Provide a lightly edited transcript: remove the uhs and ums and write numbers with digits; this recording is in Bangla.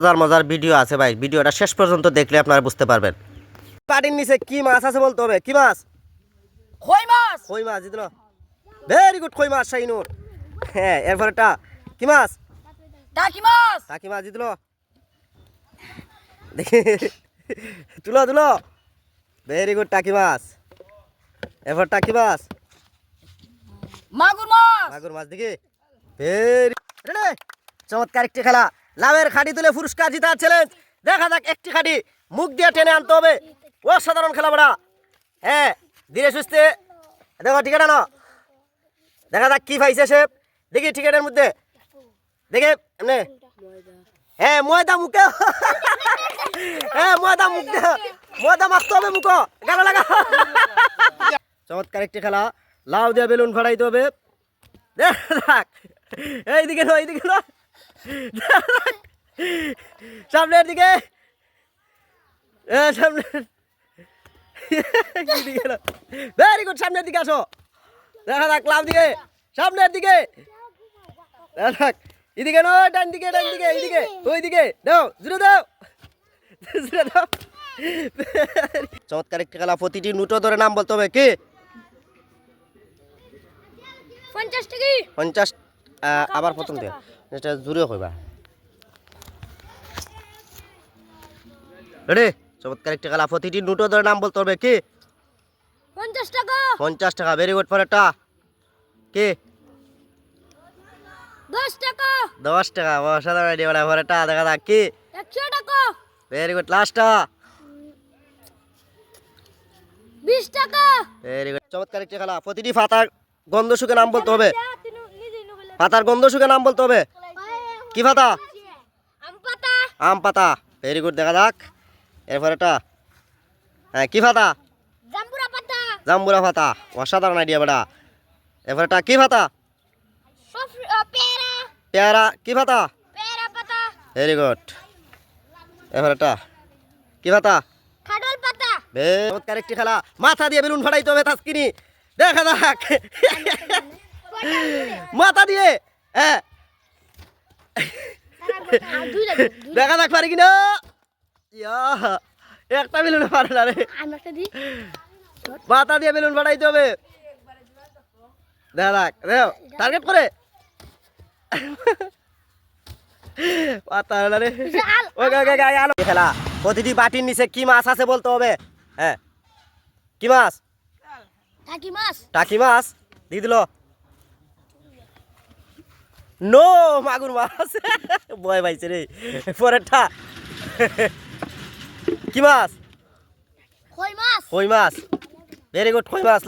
মজার মজার ভিডিও আছে ভাই, ভিডিওটা শেষ পর্যন্ত দেখলে আপনারা বুঝতে পারবেন। পাটির নিচে কি মাছ আছে বলতে হবে। কি মাছ? কই মাছ। কই মাছ দিল, ভেরি গুড। কই মাছ শাইনুর। হ্যাঁ, এরপরটা কি মাছ? টাকি মাছ। টাকি মাছ দিল, দেখি তুলো তুলো, ভেরি গুড টাকি মাছ। এরপর টাকি মাছ, মাগুর মাছ। মাগুর মাছ দেখি, ভেরি রেডি। চমৎকার একটি খেলা, লাভের খাড়ি তুলে পুরস্কার জিতার চ্যালেঞ্জ। দেখা যাক একটি খাড়ি মুখ দিয়ে টেনে আনতে হবে। অসাধারণ খেলা বড়া। হ্যাঁ, ধীরে সুস্থে দেখো টিকেট আনো। দেখা যাক কি পাইছে সে, দেখি টিকেটের মধ্যে দেখে এমনি। হ্যাঁ, ময়দা মুখে, হ্যাঁ ময়দা মুখ দিয়ে, ময়দা মাখতে হবে মুখো, গানা লাগা। চমৎকার একটি খেলা, লাউ দিয়ে বেলুন ফাটাইতে হবে। দেখ এইদিকে নো, এইদিকে নো, সামনের দিকে, সামনে, ভেরি গুড। সামনের দিকে আসো, দেখা যাক লাভ দিকে, সামনের দিকে, দেখা যাক এদিকে নো, ডান দিকে, ডান দিকে, এইদিকে, ওইদিকে দাও, জুড়ে দাও, জুড়ে দাও। চমৎকার একটি খেলা, প্রতিটি নুটো ধরে নাম বলতে হবে। কি? 50 টাকি। 50। আবার প্রথম দিয়ে এটা জুড়ে কইবা। রেডি? চমৎকার একটি খেলা, প্রতিটি নুটো ধরে নাম বলতে হবে। কি? 50 টাকা। 50 টাকা, ভেরি গুড। পরেরটা কি? 10 টাকা। 10 টাকা, অসাধারণ আইডিয়া বড়া। পরেরটা দেখা যাক কি? 100 টাকা। Very good. লাস্টটা 20 টাকা। Very good. চমৎকার একটি খেলা, প্রতিটি পাতার গন্ধ শুকে নাম বলতে হবে। পাতার গন্ধ শুকে নাম বলতে হবে। কি পাতা? আম পাতা। আম পাতা, ভেরি গুড। দেখা যাক এরপর এটা, হ্যাঁ কি পাতা? জাম্বুরা পাতা। জাম্বুরা পাতা, অসাধারণ আইডিয়া বেটা। এরপর এটা কি পাতা? পেয়ারা। পেয়ারা, কি পাতা? পেয়ারা পাতা। Very good. এরপর এটা কি পাতা? খাডল পাতা। চমৎকার একটি খেলা, মাথা দিয়ে বেলুন ফাটাইতে হবে তাসকিনি। দেখা যাক মাথা দিয়ে, হ্যাঁ দেখা যাক পারি কিনা। ইয়া, একটা বেলুন পারে না রে, মাথা দিয়ে বেলুন ফাটাইতে হবে। দেখা যাক, দেখো টার্গেট করে খেলা, প্রতিটি বাটির নিচে কি মাছ আছে বলতে হবে। হ্যাঁ, কি মাছ? টাকি মাছ। টাকি মাছ দিয়ে দিল, নো মাগুর মাছ। ভয় পাইছে রে। পরেরটা কি মাছ? কই মাছ। কই মাছ, ভেরি গুড। কই মাছ।